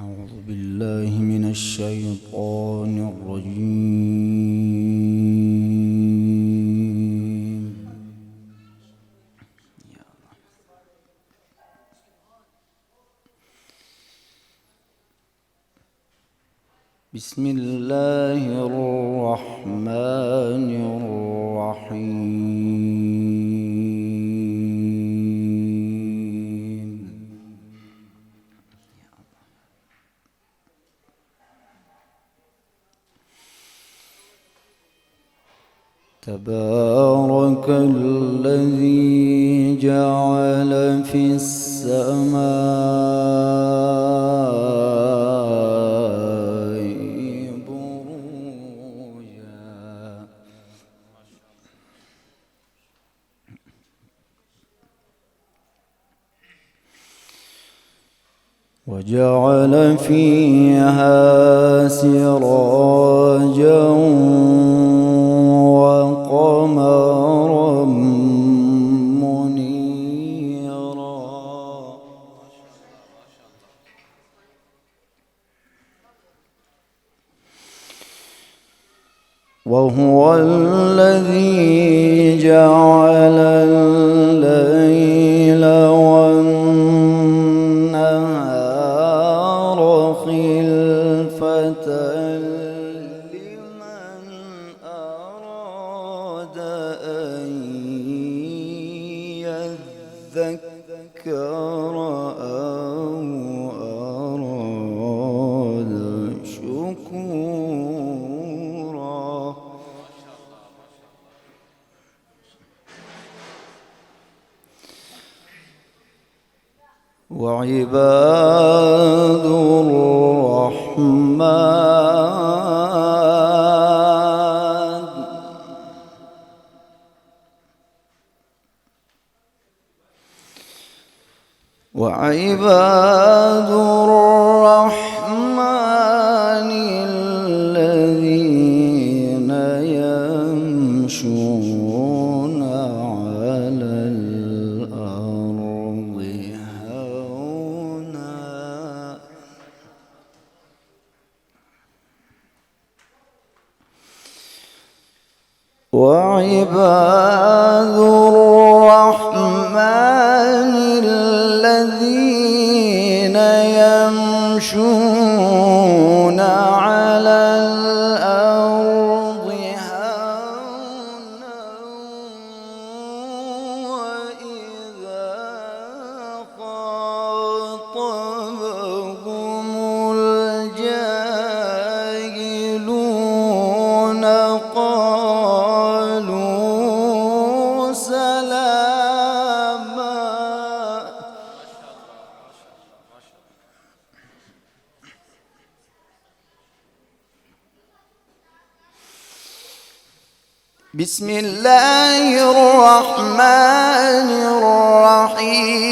أعوذ بالله من الشيطان الرجيم. بسم الله الرحمن الرحيم. تبارك الذي جعل في السماء بروجا وجعل فيها سراجا وقمرا منيرا وهو الذي جعل الليل والنهار خلفة لمن أراد أن يذكر أو أراد شكورا. وعباد الرحمن الذين يمشون على الأرض هونا وعباد الرحمن الذين يمشون على الأرض هونا وإذا خاطبهم الجاهلون قالوا سلاما. بسم الله الرحمن الرحيم.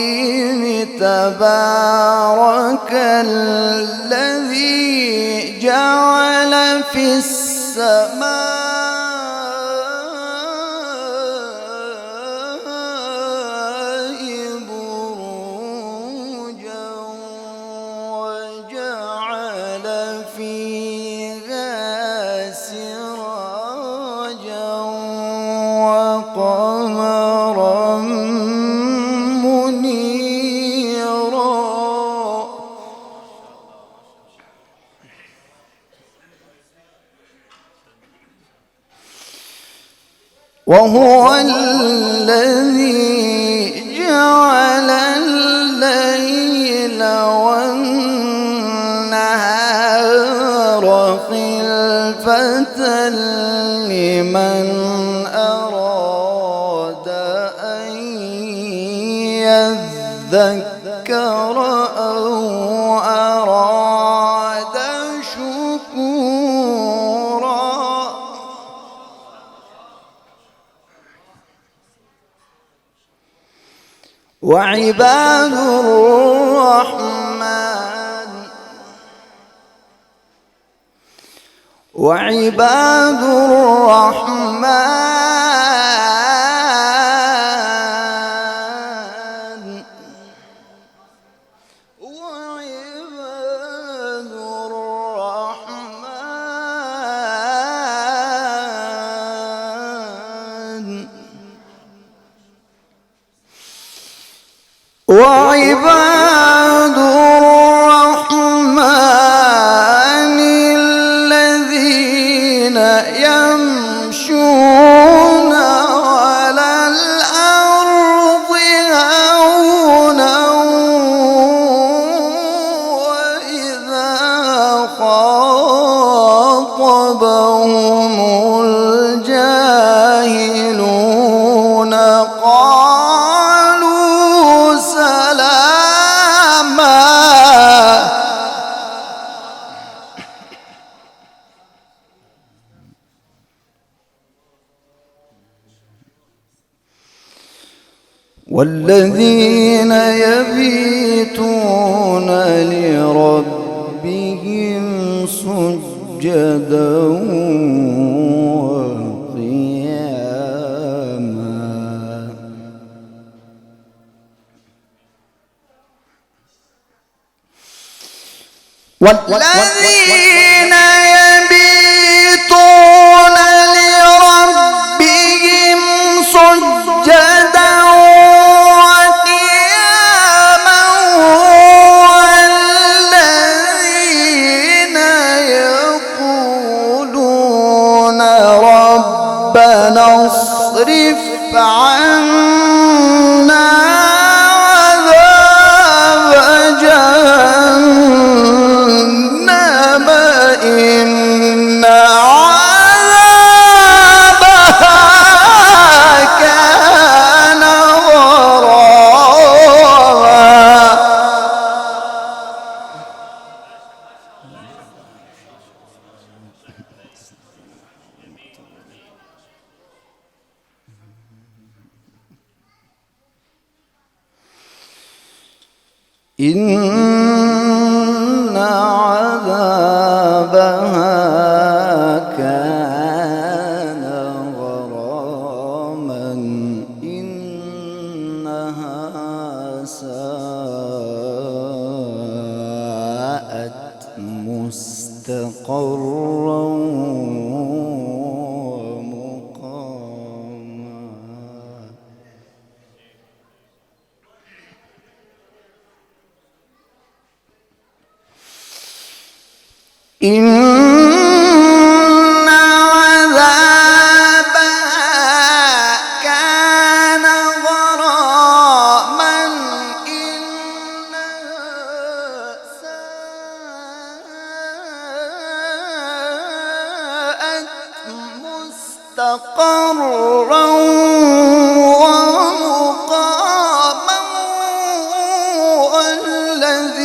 تبارك الذي جعل في السماء بروجا وجعل فيها سراجا وقمرا منيرا وهو الذي جعل الليل والنهار خلفة لمن أراد أن يذكر أو أراد شكورا. وعباد الرحمن وعباد الرحمن الذين يمشون على الأرض هونا وإذا خاطبهم الجاهلون قالوا سلاما. والذين يبيتون لربهم سجدا وقياما. والذين يبيتون لربهم سجدا وقياما والذين يقولون ربنا اصرف عنا عذاب جهنم إن عذابها كان غراما. إن عذابها كان غراما إنها ساءت مستقرا ومقاما. إن عذابها كان غراما إنها ساءت مستقرا ومقاما والذين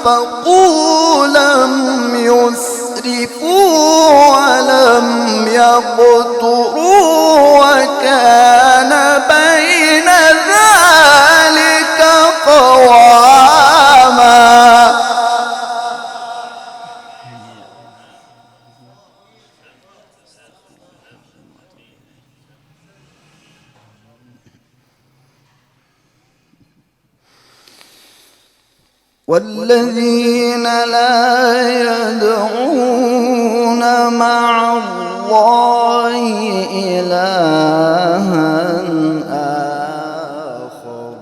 أنفقوا لم يسرفوا ولم يقتروا وكان بين ذلك قواما. والذين لا يدعون مع الله إلها آخر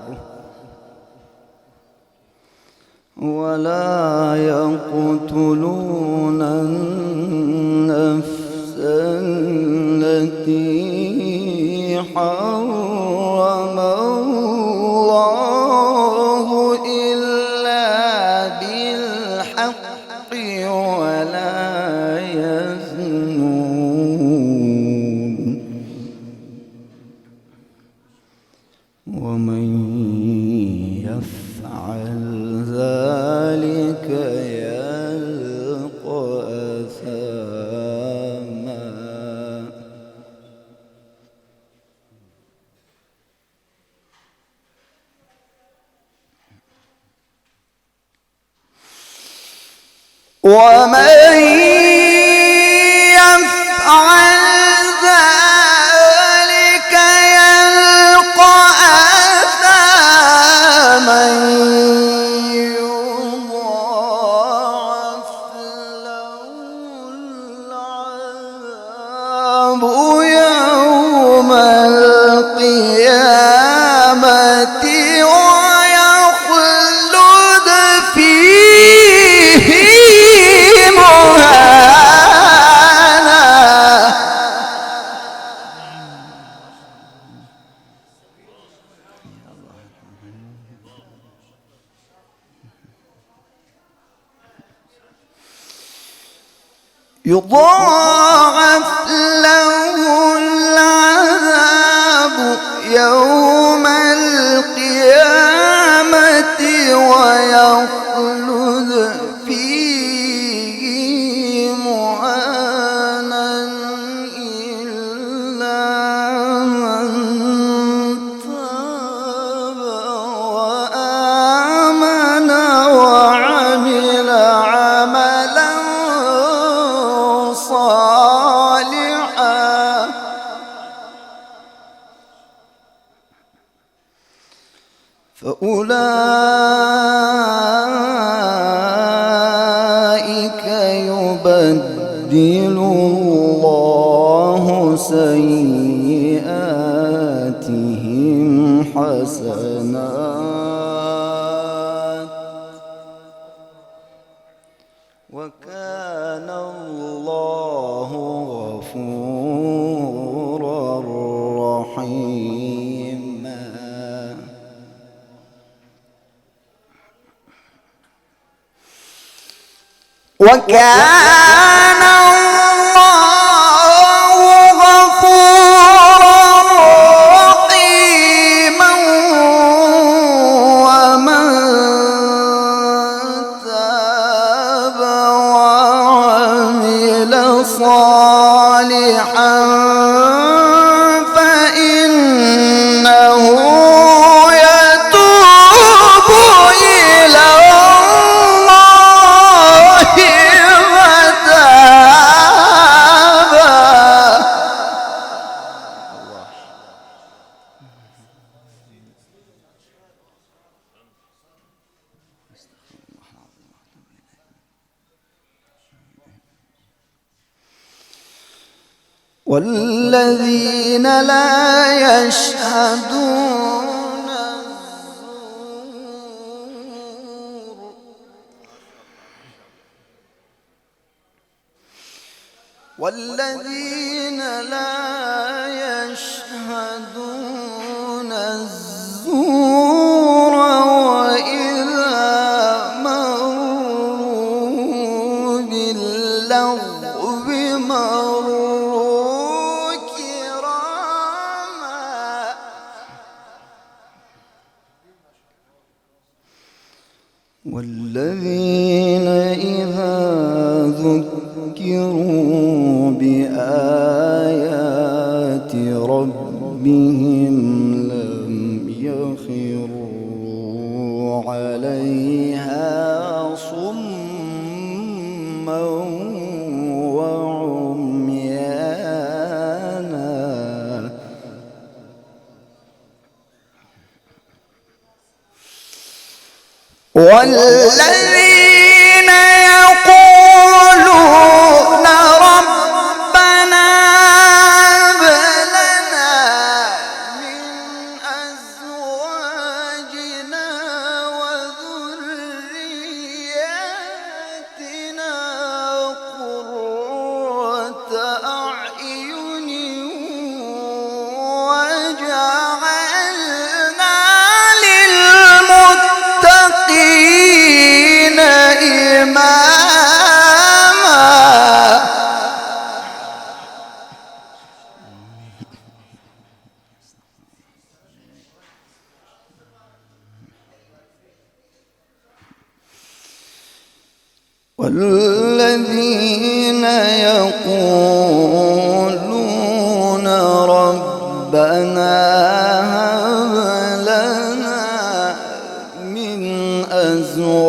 ولا يقتلون النفس التي حرم الله إلا بالحق ولا يزنون ومن يفعل ذلك يلقى أثاما. ومن يفعل ذلك يلقى أثاما يضاعف له العذاب يضاعف له العذاب يوم القيامة ويخلد فيه مهانا إلا من تاب وآمن وعمل عملا صالحا فأولئك يبدل الله سيئاتهم حسنات وكان الله غفورا رحيما. وكان الله غفورا رحيما. ومن تاب وعمل صالحا فإنه يتوب إلى والذين لا يشهدون الزور والذين لا يشهدون الزور وإذا مروا باللغو مروا كراما. والذين إذا ذكروا بآيات ربهم لم يخروا عليها صما وعميانا. والذين يقولون ربنا هب لنا من أزواجنا وذرياتنا قرة أعين واجعلنا للمتقين إماما. والذين يقولون ربنا هب لنا من أزواجنا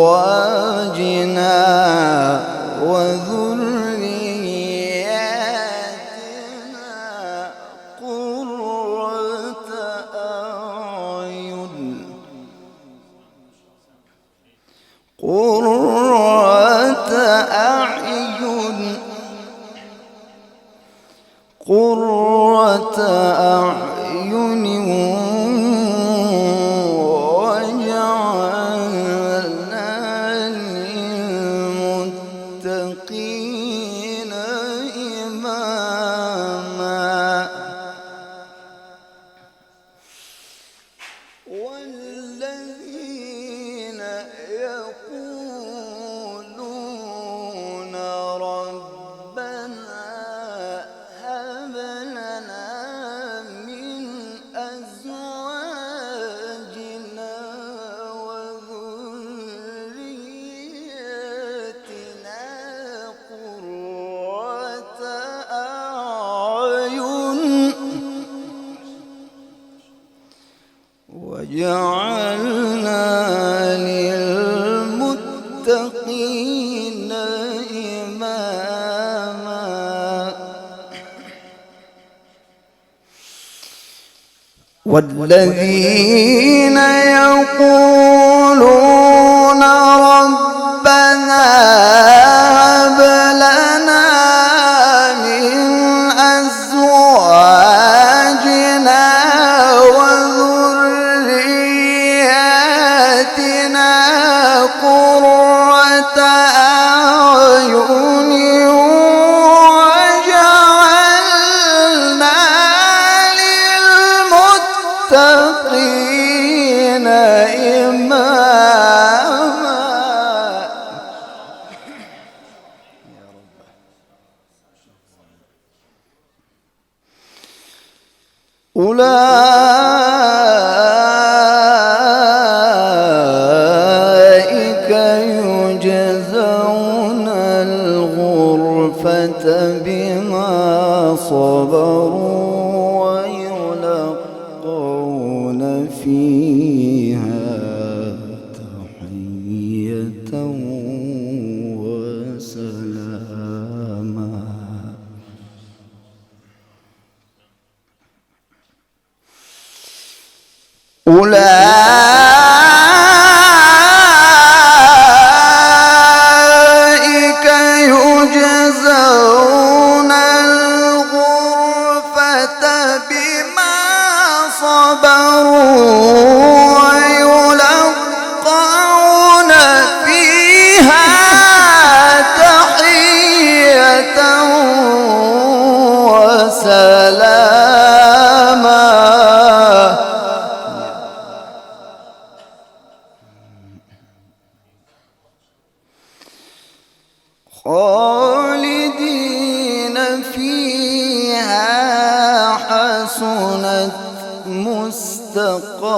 وذرياتنا قرة أعين قرة أعين واجعلنا للمتقين إماما. والذين يقولون ربنا جعلنا للمتقين إماما والذين يقولون ربنا هب لنا من أزواجنا وذرياتنا قرة أعين وجعلنا للمتقين إماما. أولئك يجزون الغرفة بما صبروا ويلقون فيها تحية وسلاما. أولئك يجزون الغرفة بما صبروا ويلقون فيها تحية وسلاما. خالدين فيها حسنت مستقرا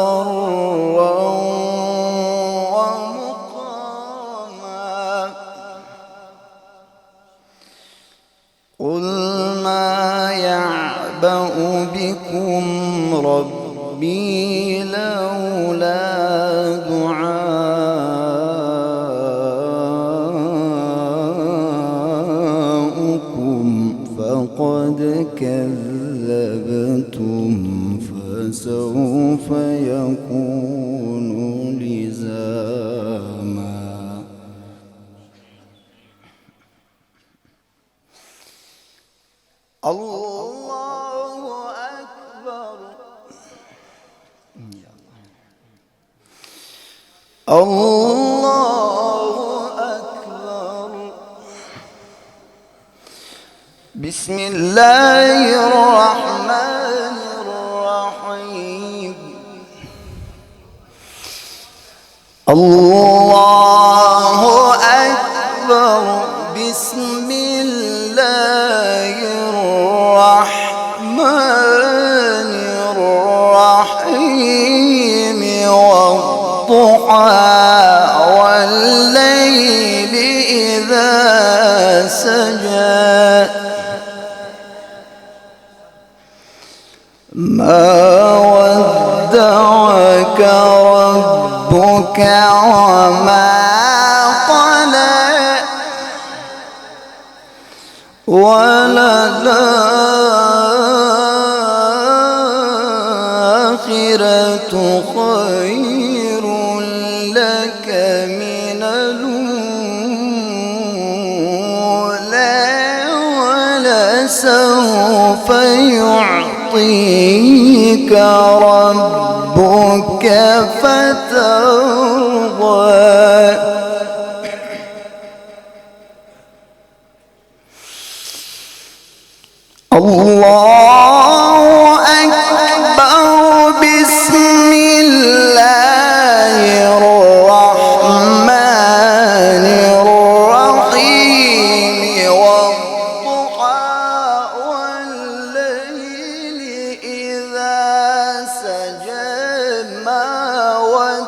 ومقاما. قل ما يعبأ بكم ربي لولا دعاؤكم فقد كذبتم فسوف يكون لزاما. الله أكبر. الله أكبر. بسم الله الرحمن الرحيم. الله أكبر. بسم الله الرحمن الرحيم. والضحى والليل إذا سجى ما ودعك ربك وما قلى وللآخرة خير لك من الأولى ولسوف يعطيك ربك فترضى. الله أكبر. بسم الله الرحمن الرحيم. والضحى والليل إذا سجى ما ودعك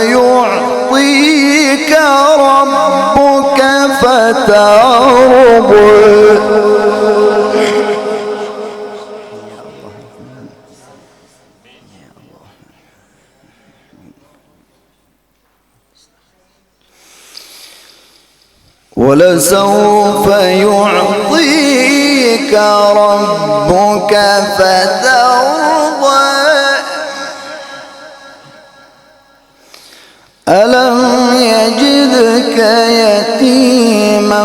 يعطيك ربك فترضى ولسوف يعطيك ربك فترضى ألم يجدك يتيما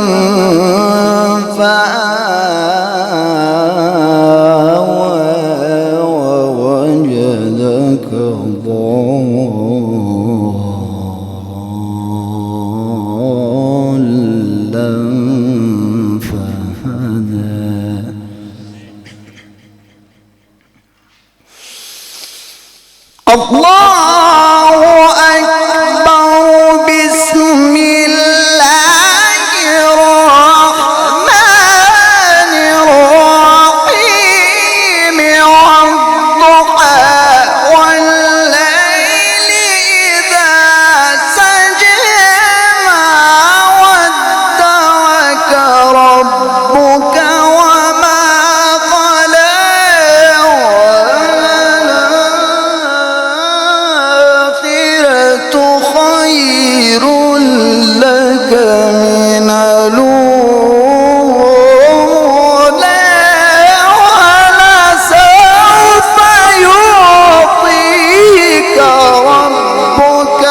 فآوى ووجدك ضالا فهدى الله أكبر بسم الله الرحمن الرحيم والضحى والليل إذا سجى ما ودعك ربك وما قلى خير لك من الأولى ولسوف يعطيك ربك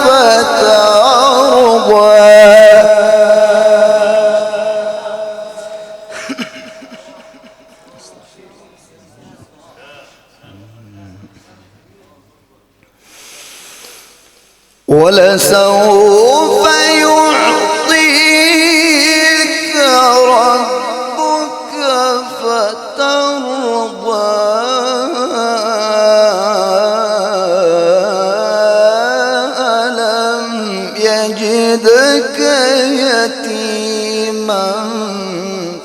فترضى ولسوف يعطيك ربك فترضى ألم يجدك يتيما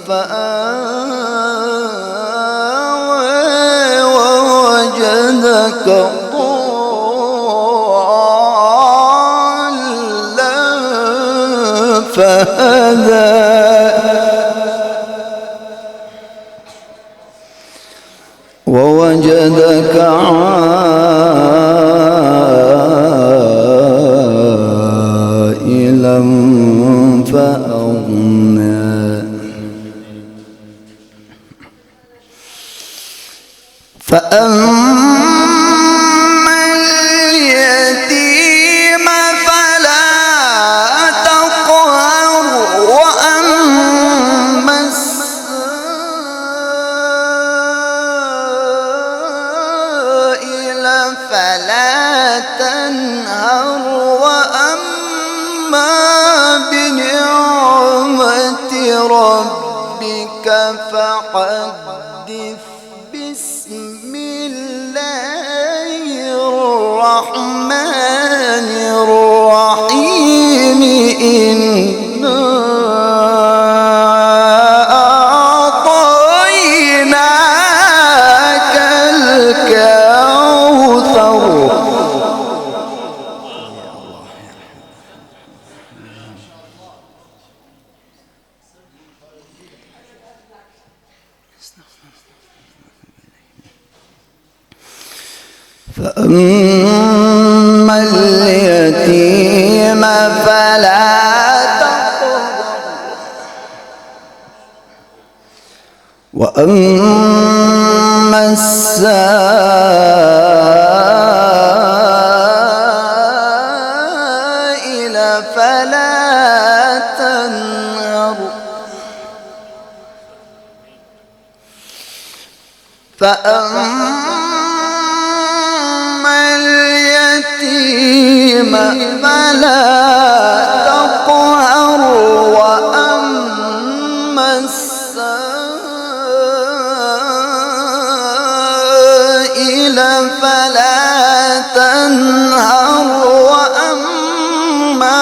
فآوى ووجدك فهدى ووجدك عائلا فأغنى فأما اليتيم فلا تقهر وأما السائل فلا تنهر وأما بنعمة ربك فحدث بسم الله الرحمن الرحيم إنا أعطيناك الكوثر فأما اليتيم فلا تقهر وأما السائل فلا تنهر فأما اليتيم فلا تقهر وأما السائل فلا تنهر وأما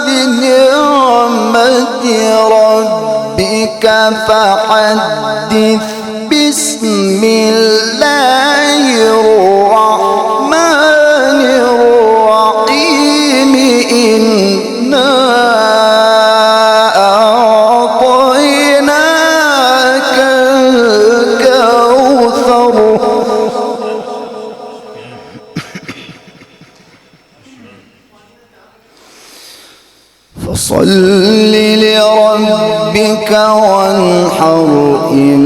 بنعمة ربك فحدث بسم الله الرحمن الرحيم فصل لربك وانحر إن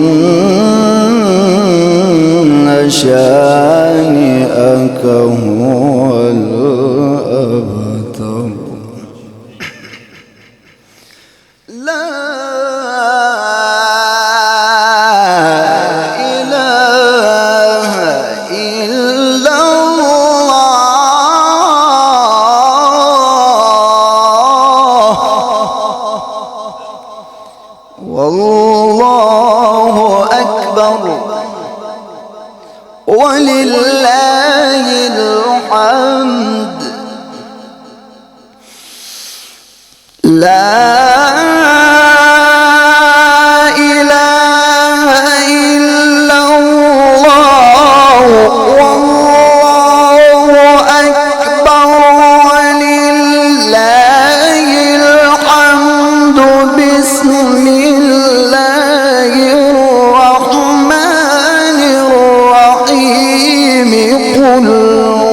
شانئك هو الأبتر لا إله إلا الله والله أكبر ولله الحمد لا إله إلا الله والله أكبر ولله الحمد بسم الله الرحمن الرحيم قل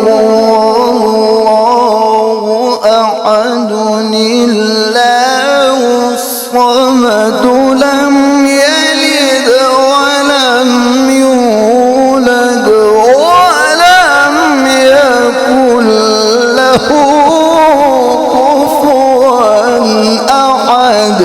هو الله أحد الله الصمد لم يلد ولم يولد ولم يكن له كفوا أحد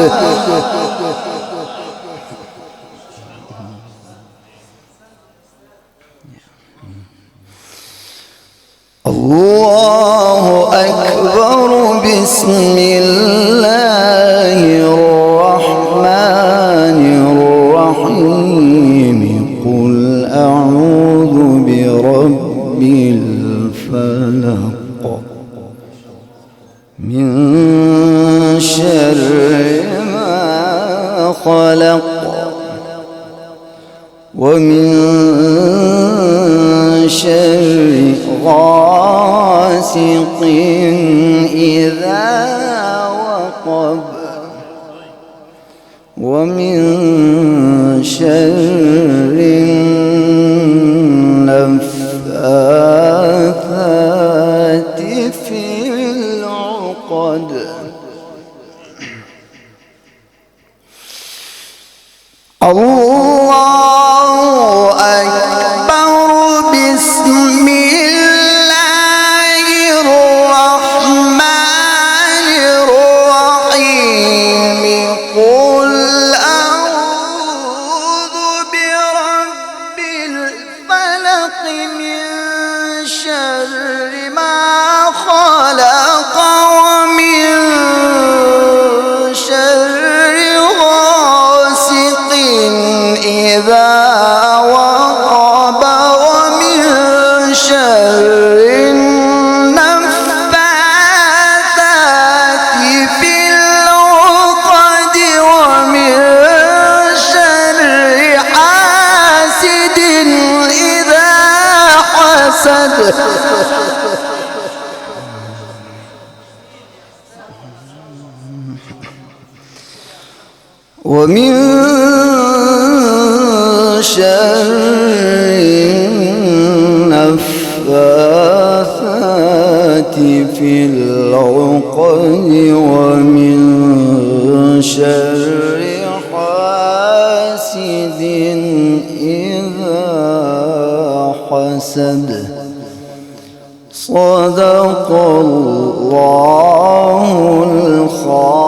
الله أكبر بسم الله الرحمن الرحيم قل أعوذ برب الفلق من شر ما خلق ومن شر غاسق إذا وقب ومن شر النفاثات في العقد الله أكبر بسم الله الرحمن الرحيم قل أعوذ برب الفلق من شر ما خلق ومن شر غاسق إذا وقب ومن شر النفاثات في العقد ومن شر حاسد إذا حسد ومن شر النفاثات في العقد ومن شر حاسد إذا حسد صدق الله الخالق